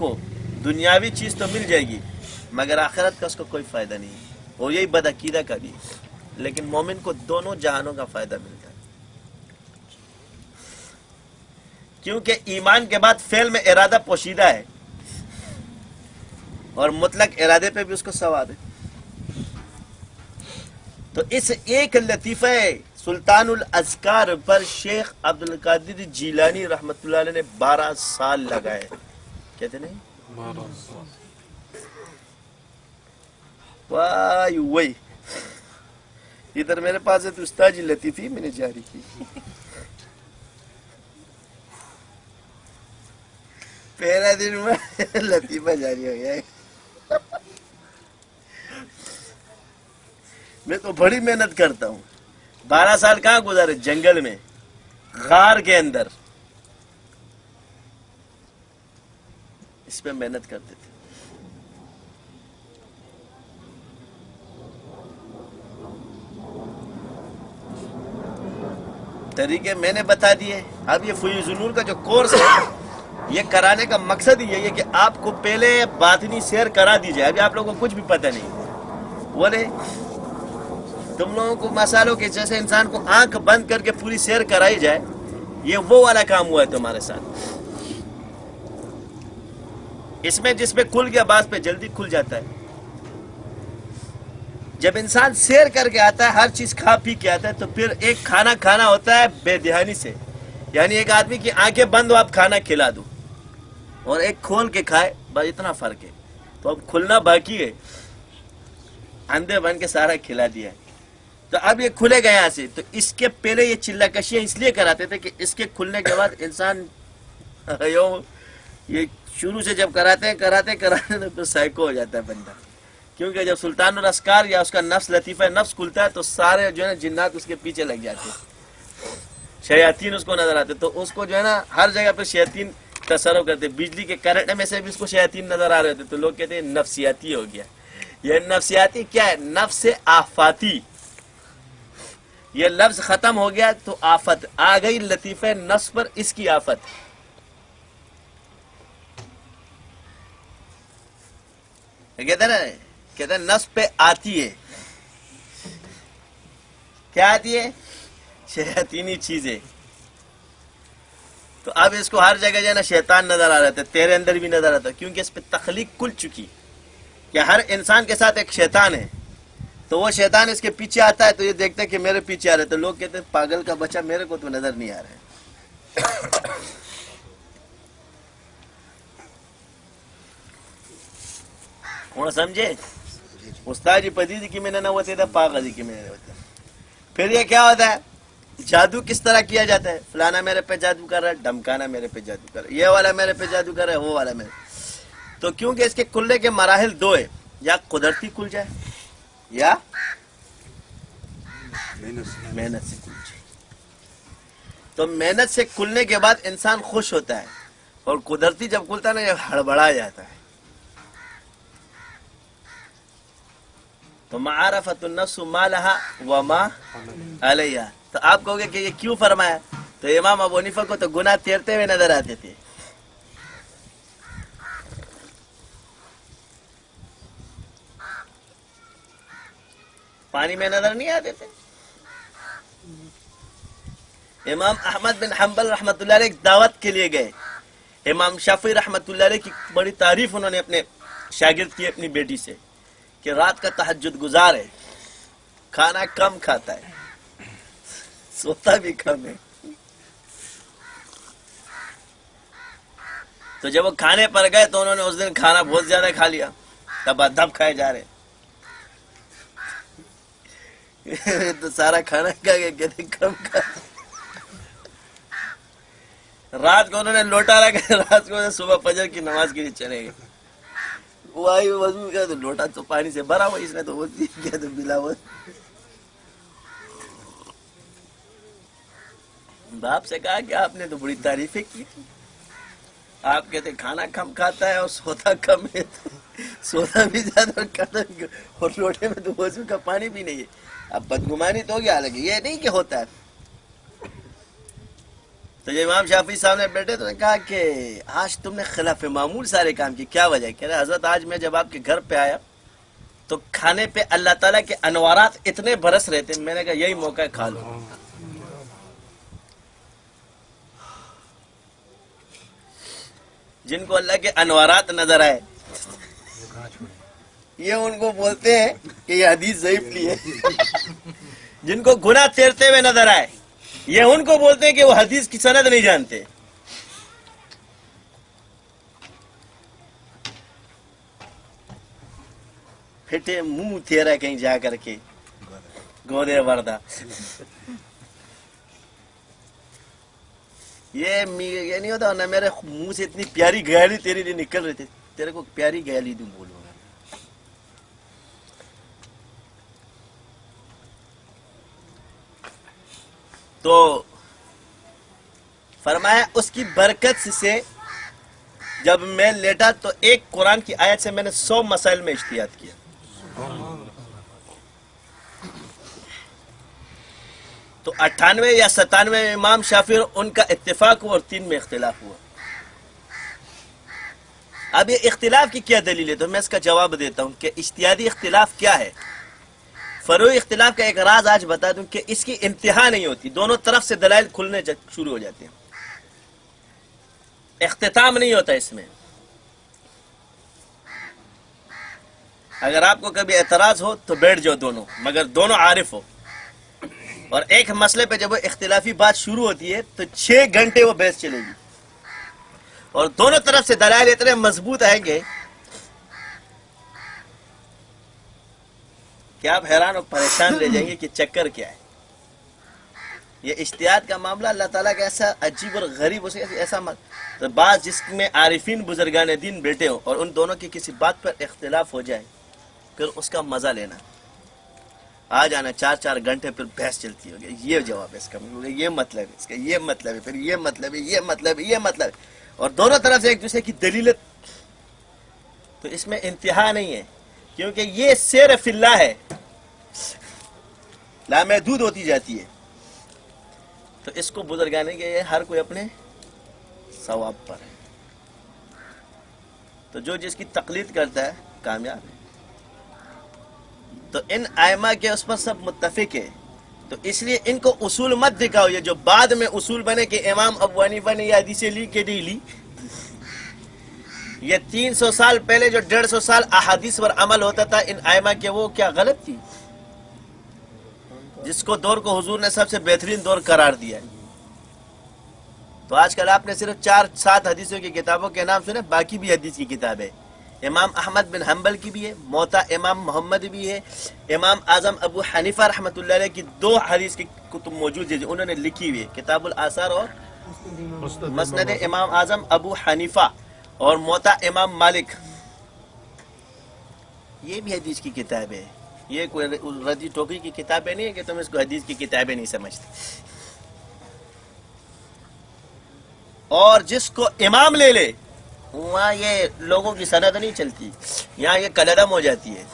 کو دنیاوی چیز تو مل جائے گی مگر آخرت کا اس کو کوئی فائدہ نہیں ہے، اور یہی بدعقیدہ کا بھی، لیکن مومن کو دونوں جہانوں کا فائدہ ملتا ہے، کیونکہ ایمان کے بعد فعل میں ارادہ پوشیدہ ہے اور مطلق ارادے پہ بھی اس کو ثواب ہے۔ تو اس ایک لطیفہ سلطان الاذکار پر شیخ عبد القادر جیلانی رحمۃ اللہ علیہ نے 12 سال لگائے، کہتے نہیں وہی ادھر میرے پاس ہے تو استاد جی لطیفی میں نے جاری کی، پہلا دن میں لطیفہ جاری ہو گیا ہے۔ میں تو بڑی محنت کرتا ہوں، 12 سال کہاں گزارے؟ جنگل میں، غار کے اندر، اس پہ محنت کرتے تھے۔ طریقے میں نے بتا دیے۔ اب یہ فیوز نور کا جو کورس ہے یہ کرانے کا مقصد ہی یہی ہے کہ آپ کو پہلے باطنی سیر کرا دی جائے۔ ابھی آپ لوگوں کو کچھ بھی پتہ نہیں، بولے تم لوگوں کو مسالوں کے جیسے انسان کو آنکھ بند کر کے پوری سیر کرائی جائے، یہ وہ والا کام ہوا ہے تمہارے ساتھ۔ اس میں جس پہ کھل گیا بعض پہ جلدی کھل جاتا ہے۔ جب انسان سیر کر کے آتا ہے، ہر چیز کھا پی کے آتا ہے، تو پھر ایک کھانا کھانا ہوتا ہے بے دہانی سے، یعنی ایک آدمی کی آنکھیں بند ہو آپ کھانا کھلا دو، اور ایک کھول کے کھائے، بس اتنا فرق ہے۔ تو اب کھلنا باقی ہے، اندھے بن کے سارا کھلا دیا ہے۔ تو اب یہ کھلے گئے یہاں سے، تو اس کے پہلے یہ چلا کشیاں اس لیے کراتے تھے کہ اس کے کھلنے کے بعد انسان یہ شروع سے جب کراتے تو پھر سائیکو ہو جاتا ہے بندہ، کیونکہ جب سلطان الاسکار یا اس کا نفس لطیفہ نفس کھلتا ہے تو سارے جو ہے نا جنات اس کے پیچھے لگ جاتے ہیں، شیاطین اس کو نظر آتے، تو اس کو جو ہے نا ہر جگہ پہ شیاطین تصرف کرتے، بجلی کے کرنٹ میں سے بھی اس کو شیاطین نظر آ رہے تھے، تو لوگ کہتے ہیں نفسیاتی ہو گیا۔ یہ نفسیاتی کیا ہے؟ نفس آفاتی، یہ لفظ ختم ہو گیا تو آفت آ گئی لطیفہ نفس پر، اس کی آفت۔ کہتے ہیں نفس پہ آتی ہے، کیا آتی ہے؟ شیاطینی چیزیں۔ تو اب اس کو ہر جگہ جو ہے نا شیطان نظر آ رہا تھا، تیرے اندر بھی نظر آتا، کیونکہ اس پہ تخلیق کھل چکی کہ ہر انسان کے ساتھ ایک شیطان ہے، تو وہ شیطان اس کے پیچھے آتا ہے، تو یہ دیکھتا ہے کہ میرے پیچھے آ رہے، تو لوگ کہتے ہیں پاگل کا بچہ، میرے کو تو نظر نہیں آ رہا ہے۔ کون سمجھے؟ استاد جی پتی جی کی میں نے نہ ہوتے تھا، پاگل جی کی میں نے ہوتا۔ پھر یہ کیا ہوتا ہے؟ جادو کس طرح کیا جاتا ہے؟ فلانا میرے پہ جادو کر رہا ہے، ڈھمکانا میرے پہ جادو کر رہا ہے، یہ والا میرے پہ جادو کر رہا ہے، وہ والا میرے۔ تو کیونکہ اس کے کھلنے کے مراحل دو ہے، یا قدرتی کھل جائے یا محنت سے کھل جائے۔ تو محنت سے کھلنے کے بعد انسان خوش ہوتا ہے، اور قدرتی جب کھلتا ہے نا یہ ہڑبڑا جاتا ہے۔ تو معرفت النفس ما لها وما علیہا۔ تو آپ کہو گے کہ یہ کیوں فرمایا؟ تو امام ابو حنیفہ کو تو گناہ تیرتے ہوئے نظر آتے تھے، پانی میں نظر نہیں آتے تھے۔ امام احمد بن حنبل رحمۃ اللہ علیہ ایک دعوت کے لیے گئے، امام شافعی رحمۃ اللہ علیہ کی بڑی تعریف انہوں نے اپنے شاگرد کی اپنی بیٹی سے، کہ رات کا تہجد گزار ہے، کھانا کم کھاتا ہے، سوتا بھی کم ہے۔ تو جب وہ کھانے پر گئے تو انہوں نے اس دن کھانا بہت زیادہ کھا لیا، دبا دب کھائے جا رہے، تو سارا کھانا کھا کے کہتے کم کھا۔ رات کو انہوں نے لوٹا رکھا، رات کو صبح فجر کی نماز کے لیے چلے گئے، وہ آئی وضو کیا تو لوٹا تو پانی سے بھرا ہوا، اس نے تو وہ کیا تو بلا ہوا۔ باپ سے کہا کہ آپ نے تو بڑی تعریفیں کی، آپ کہتے کھانا کم کھاتا ہے اور سوتا کم ہے، تو سوتا بھی زیادہ اور کھانا بھی، اور لوٹے میں تو وضو کا پانی بھی نہیں ہے۔ اب بدگمانی تو ہو گیا، حالانکہ یہ نہیں کہ ہوتا ہے، تو جب امام شافعی سامنے بیٹھے تو نے کہا کہ آج تم نے خلاف معمول سارے کام کی، کیا وجہ ہے؟ کہہ رہے حضرت آج میں جب آپ کے گھر پہ آیا تو کھانے پہ اللہ تعالیٰ کے انوارات اتنے برس رہے تھے، میں نے کہا یہی موقع ہے کھا لو. جن کو اللہ کے انوارات نظر آئے یہ ان کو بولتے ہیں کہ یہ حدیث ضعیف لی ہے. جن کو گناہ تیرتے ہوئے نظر آئے یہ ان کو بولتے ہیں کہ وہ حدیث کی سند نہیں جانتے. پھٹے منہ تیرا کہیں جا کر کے گودے وردہ. یہ نہیں ہوتا نہ میرے منہ سے اتنی پیاری گالی تیرے لیے نکل رہی تھی، تیرے کو پیاری گالی دوں بولوں گا. تو فرمایا اس کی برکت سے جب میں لیٹا تو ایک قرآن کی آیت سے میں نے 100 مسائل میں اجتہاد کیا. تو 98 یا 97 امام شافعی ان کا اتفاق ہوا اور 3 میں اختلاف ہوا. اب یہ اختلاف کی کیا دلیل ہے؟ تو میں اس کا جواب دیتا ہوں کہ اجتہادی اختلاف کیا ہے. فروعی اختلاف کا ایک راز آج بتا دوں کہ اس کی انتہا نہیں ہوتی، دونوں طرف سے دلائل کھلنے شروع ہو جاتے ہیں، اختتام نہیں ہوتا اس میں. اگر آپ کو کبھی اعتراض ہو تو بیٹھ جاؤ دونوں، مگر دونوں عارف ہو. اور ایک مسئلے پہ جب وہ اختلافی بات شروع ہوتی ہے تو 6 گھنٹے وہ بحث چلے گی اور دونوں طرف سے دلائل اتنے مضبوط آئیں گے کہ آپ حیران اور پریشان رہ جائیں گے کہ چکر کیا ہے. یہ اجتہاد کا معاملہ اللہ تعالیٰ کا ایسا عجیب اور غریب ایسا تو بعض جس میں عارفین بزرگان دین بیٹھے ہوں اور ان دونوں کی کسی بات پر اختلاف ہو جائے پھر اس کا مزہ لینا. آ جانا 4 گھنٹے پھر بحث چلتی ہوگی، یہ جواب ہے اس کا، یہ مطلب ہے اس کا، یہ مطلب ہے، پھر یہ مطلب ہے، یہ مطلب ہے، یہ مطلب ہے، اور دونوں طرف سے ایک دوسرے کی دلیل. تو اس میں انتہا نہیں ہے کیونکہ یہ سیر فی اللہ ہے، لامحدود ہوتی جاتی ہے. تو اس کو بزرگانے کے ہر کوئی اپنے ثواب پر ہے. تو جو جس کی تقلید کرتا ہے کامیاب ہے. تو ان ائمہ کے اس پر سب متفق ہے، تو اس لیے ان کو اصول مت دکھاؤ. یہ جو بعد میں اصول بنے کہ امام ابو حنیفہ نے یہ حدیثیں لی کہ نہیں لی، یہ 300 سال پہلے جو 150 سال احادیث پر عمل ہوتا تھا ان ائمہ کے، وہ کیا غلط تھی؟ جس کو دور کو حضور نے سب سے بہترین دور قرار دیا ہے. تو آج کل آپ نے صرف 4-7 حدیثوں کی کتابوں کے نام سنے، باقی بھی حدیث کی کتاب ہے. امام احمد بن حنبل کی بھی ہے، موطا امام محمد بھی ہے، امام اعظم ابو حنیفہ رحمۃ اللہ علیہ کی 2 حدیث کی کتب موجود ہے جو انہوں نے لکھی ہوئی ہے، کتاب الآثار اور مسند امام اعظم ابو حنیفہ اور موطا امام مالک. یہ بھی حدیث کی کتاب ہے. یہ کوئی ردی ٹوکری کی کتابیں نہیں ہے کہ تم اس کو حدیث کی کتابیں نہیں سمجھتے. اور جس کو امام لے لے وہاں یہ لوگوں کی سند نہیں چلتی، یہاں یہ کلدم ہو جاتی ہے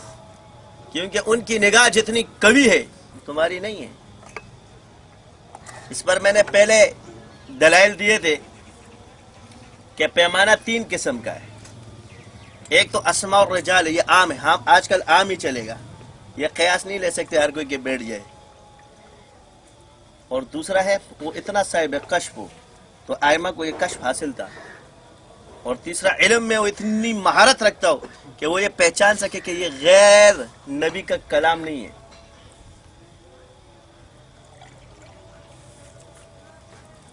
کیونکہ ان کی نگاہ جتنی قوی ہے تمہاری نہیں ہے. اس پر میں نے پہلے دلائل دیے تھے کہ پیمانہ 3 قسم کا ہے. ایک تو اسماء الرجال، یہ عام ہے، ہاں آج کل عام ہی چلے گا، یہ قیاس نہیں لے سکتے ہر کوئی کہ بیٹھ جائے. اور دوسرا ہے وہ اتنا صاحب کشف ہو تو ائمہ کو یہ کشف حاصل تھا. اور تیسرا علم میں وہ اتنی مہارت رکھتا ہو کہ وہ یہ پہچان سکے کہ یہ غیر نبی کا کلام نہیں ہے.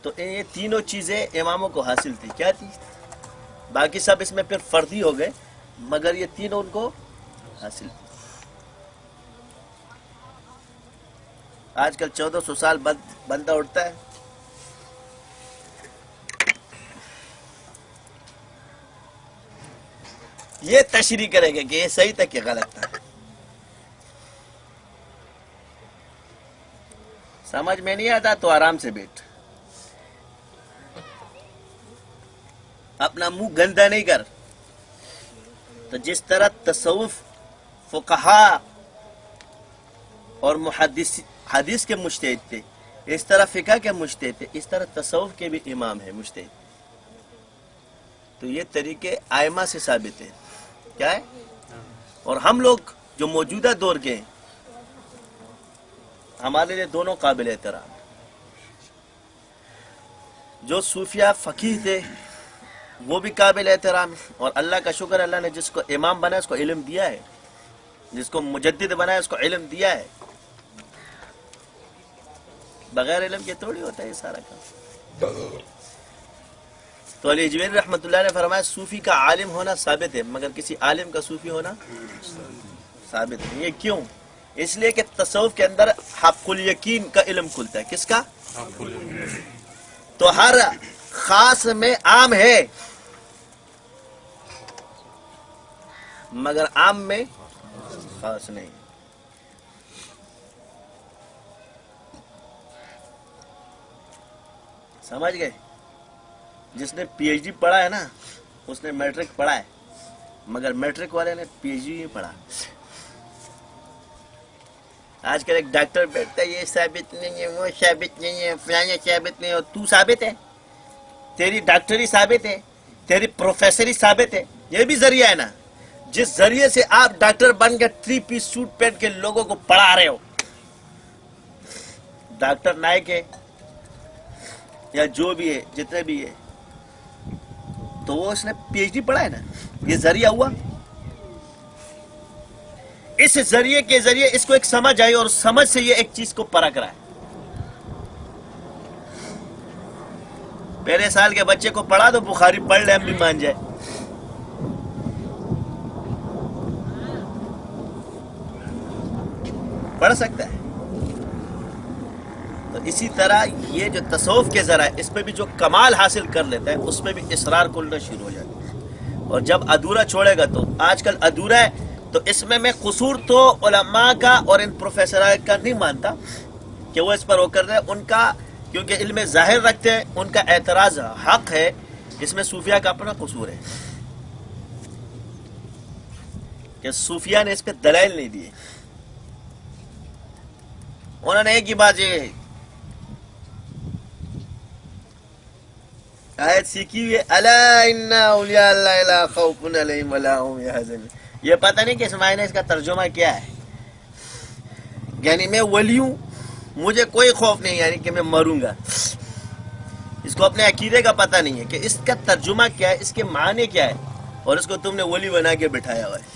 تو یہ تینوں چیزیں اماموں کو حاصل تھی. کیا تھی؟ باقی سب اس میں پھر فردی ہو گئے مگر یہ تینوں ان کو حاصل تھی. آج کل 1400 سال بندہ اٹھتا ہے یہ تشریح کرے گا کہ یہ صحیح تھا کہ غلط تھا. سمجھ میں نہیں آتا تو آرام سے بیٹھ، اپنا منہ گندا نہیں کر. تو جس طرح تصوف فقہا اور محدث حدیث کے مجتہد تھے، اس طرح فقہ کے مجتہد تھے، اس طرح تصوف کے بھی امام ہیں مجتہد. تو یہ طریقے ائمہ سے ثابت ہے. کیا ہے؟ اور ہم لوگ جو موجودہ دور کے ہیں ہمارے لیے دونوں قابل احترام. جو صوفیہ فقیہ تھے وہ بھی قابل احترام ہے، اور اللہ کا شکر اللہ نے جس کو امام بنایا اس کو علم دیا ہے، جس کو مجدد بنایا اس کو علم دیا ہے. بغیر علم کے تھوڑی ہوتا ہے یہ سارا کام. تو علی اجمیری رحمۃ اللہ نے فرمایا صوفی کا عالم ہونا ثابت ہے مگر کسی عالم کا صوفی ہونا ثابت نہیں. یہ کیوں؟ اس لیے کہ تصوف کے اندر حق الیقین کا علم کھلتا ہے. کس کا؟ تو ہر خاص میں عام ہے مگر عام میں خاص نہیں. سمجھ گئے؟ جس نے پی ایچ ڈی پڑھا ہے نا اس نے میٹرک پڑھا ہے مگر میٹرک والے نے پی ایچ ڈی نہیں پڑھا. آج کل ایک ڈاکٹر بیٹھتا ہے یہ ثابت نہیں ہے، وہ ثابت نہیں ہے، فلانا ثابت نہیں ہے. اور تو ثابت ہے، تیری ڈاکٹری ثابت ہے، تیری پروفیسری ثابت ہے. یہ بھی ذریعہ ہے نا. جس ذریعے سے آپ ڈاکٹر بن کے 3 پیس سوٹ پہن کے لوگوں کو پڑھا رہے ہو، ڈاکٹر نائک ہے یا جو بھی ہے جتنے بھی ہے، تو وہ اس نے پی ایچ ڈی پڑھا ہے نا. یہ ذریعہ ہوا. اس ذریعے کے ذریعے اس کو ایک سمجھ آئی اور سمجھ سے یہ ایک چیز کو پرکھ رہا ہے. پہلے سال کے بچے کو پڑھا تو بخاری پڑھ لے ہم بھی مان جائے. پڑھ سکتا ہے. تو اسی طرح یہ جو تصوف کے ذرائع اس پہ بھی جو کمال حاصل کر لیتا ہے اس میں بھی اصرار کھلنا شروع ہو جاتا ہے. اور جب ادھورا چھوڑے گا تو آج کل ادھورا ہے تو اس میں قصور تو علماء کا اور ان پروفیسر کا نہیں مانتا کہ وہ اس پر وہ کر رہے ہیں. ان کا کیونکہ علم ظاہر رکھتے ہیں، ان کا اعتراض حق ہے. اس میں صوفیہ کا اپنا قصور ہے کہ صوفیہ نے اس پہ دلائل نہیں دیے. انہوں نے ایک ہی بات یہ آیت سیکھی ہوئی ہے، الا ان اولیاء اللہ لا خوف علیہم ولا هم يحزنون. یہ پتہ نہیں کہ اس معنی نے اس کا ترجمہ کیا ہے. یعنی میں ولی ہوں، مجھے کوئی خوف نہیں، یعنی کہ میں مروں گا. اس کو اپنے عقیدے کا پتہ نہیں ہے کہ اس کا ترجمہ کیا ہے، اس کے معنی کیا ہے، اور اس کو تم نے ولی بنا کے بٹھایا ہوا ہے.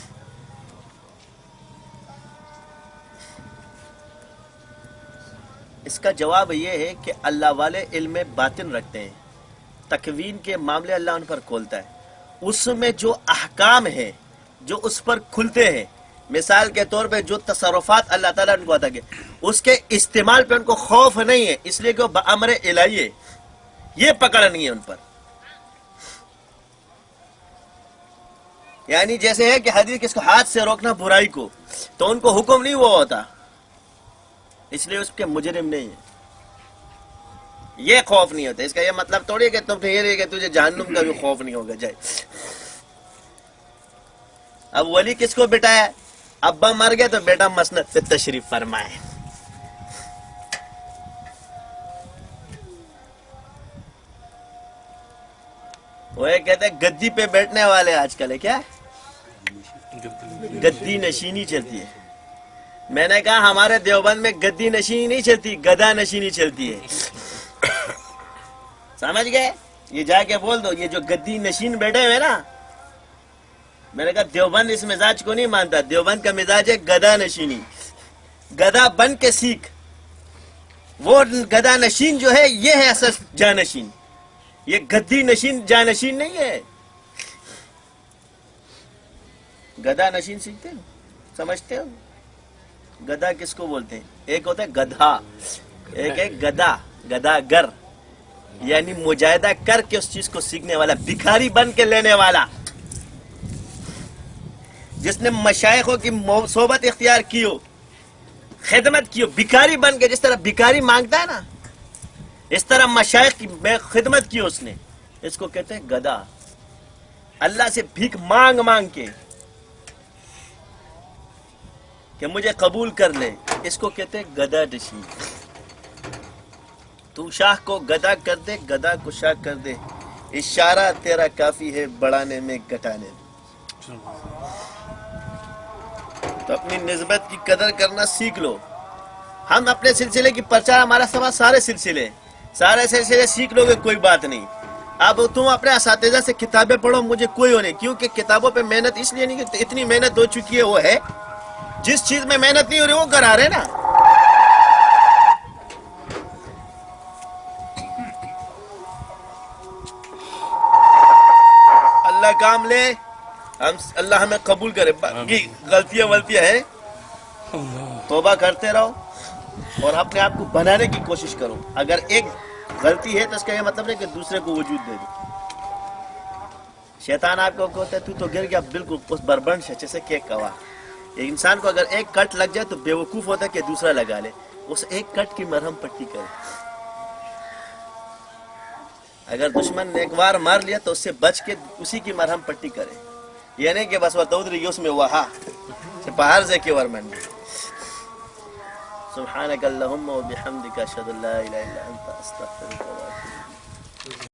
اس کا جواب یہ ہے کہ اللہ والے علم باطن رکھتے ہیں. تکوین کے معاملے اللہ ان پر کھولتا ہے. اس میں جو احکام ہیں جو اس پر کھلتے ہیں، مثال کے طور پہ جو تصرفات اللہ تعالیٰ ان کو عطا کیے اس کے استعمال پہ ان کو خوف نہیں ہے، اس لیے کہ وہ بامر الہی ہے. یہ پکڑ نہیں ہے ان پر. یعنی جیسے ہے کہ حدیث کس کو ہاتھ سے روکنا برائی کو، تو ان کو حکم نہیں وہ ہوتا، اس لیے اس کے مجرم نہیں ہے. یہ خوف نہیں ہوتا. اس کا یہ مطلب تھوڑی ہے کہ تم ٹھہر ہے کہ تجھے جہنم کا بھی خوف نہیں ہوگا. جائے اب ولی کس کو بٹایا؟ ابا مر گئے تو بیٹا مسند سے تشریف فرمائے. وہ یہ کہتے ہیں گدی پہ بیٹھنے والے آج کل ہے کیا گدی نشینی چلتی ہے. میں نے کہا ہمارے دیوبند میں گدی نشینی نہیں چلتی، گدا نشینی چلتی ہے. سمجھ گئے؟ یہ جا کے بول دو یہ جو گدی نشین بیٹھے ہوئے نا، میں نے کہا دیوبند اس مزاج کو نہیں مانتا. دیوبند کا مزاج ہے گدا نشینی. گدا بن کے سیکھ. وہ گدا نشین جو ہے یہ ہے اصل جانشین. یہ گدی نشین جانشین نہیں ہے. گدا نشین سیکھتے ہو؟ سمجھتے ہو؟ گدا کس کو بولتے ہیں؟ ایک ہوتا ہے گدھا، ایک ہے گدا. گدا گر یعنی مجاہدہ کر کے اس چیز کو سیکھنے والا، بھکاری بن کے لینے والا، جس نے مشائخوں کی صحبت اختیار کی ہو، خدمت کی ہو، بھکاری بن کے. جس طرح بھکاری مانگتا ہے نا اس طرح مشائخ کی خدمت کی اس نے. اس کو کہتے ہیں گدا. اللہ سے بھیک مانگ مانگ کے کہ مجھے قبول کر لے، اس کو کہتے ہیں گدا نشین. تو شاہ کو گدا کر دے، گدا کو شاہ کر دے، اشارہ تیرا کافی ہے بڑھانے میں گھٹانے میں. تو اپنی نسبت کی قدر کرنا سیکھ لو. ہم اپنے سلسلے کی پرچار، ہمارا سوا سارے سلسلے سیکھ لو گے، کوئی بات نہیں. اب تم اپنے اساتذہ سے کتابیں پڑھو، مجھے کوئی ہو نہیں، کیونکہ کتابوں پہ محنت اس لیے نہیں کہ اتنی محنت ہو چکی ہے. وہ ہے جس چیز میں محنت نہیں ہو رہی وہ کرا رہے نا. اللہ کام لے، اللہ ہمیں قبول کرے. باقی غلطیاں ہیں، توبہ کرتے رہو اور اپنے آپ کو بنانے کی کوشش کرو. اگر ایک غلطی ہے تو اس کا یہ مطلب نہیں کہ دوسرے کو وجود دے دو. شیطان آپ کو کہتا ہے تو گر گیا بالکل اس بربنڈ سے جیسے کہ کوا. ایک انسان کو اگر ایک کٹ لگ جائے تو بے وقوف ہوتا ہے کہ دوسرا لگا لے. اس ایک کٹ کی مرہم پٹی کرے. اگر دشمن نے ایک بار مار لیا تو اس سے بچ کے اسی کی مرہم پٹی کرے. یہ نہیں کہ بس وہ دودھ رہی اس میں وہاں باہر سے کی ورمن. سبحانك اللهم وبحمدك اشهد ان لا اله الا انت استغفرك واتوب اليك.